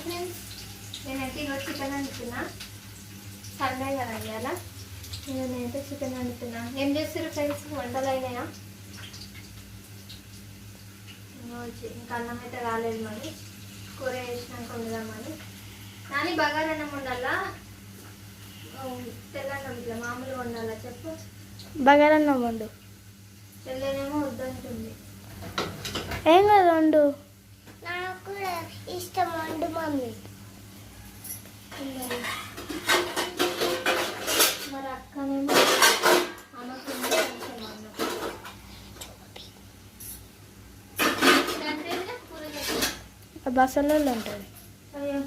Friends, నేనైతే ఈరోజు chicken వండుతున్నా. Sunday కదండి అలా నేనైతే చికెన్ వండుతున్నా. ఏం చేస్తారు ఫ్రెండ్స్? వంటలు అయినాయా? ఇంకా అన్నం అయితే రాలేదు, మరి కూర వేసినాక వండుదామని. నాని బగారన్నం వండాలా, తెల్లన్నం ఇట్లా మామూలుగా వండాలా చెప్పు? బగారన్నం వండు. తెల్లనేమో వద్దంటుంది. ఏం కాదు వండు. నాకు ఇష్టం వండు మమ్మీ. మరి అక్కనేమో ఆమెకు బస్సులలో ఉంటుంది. అయ్యో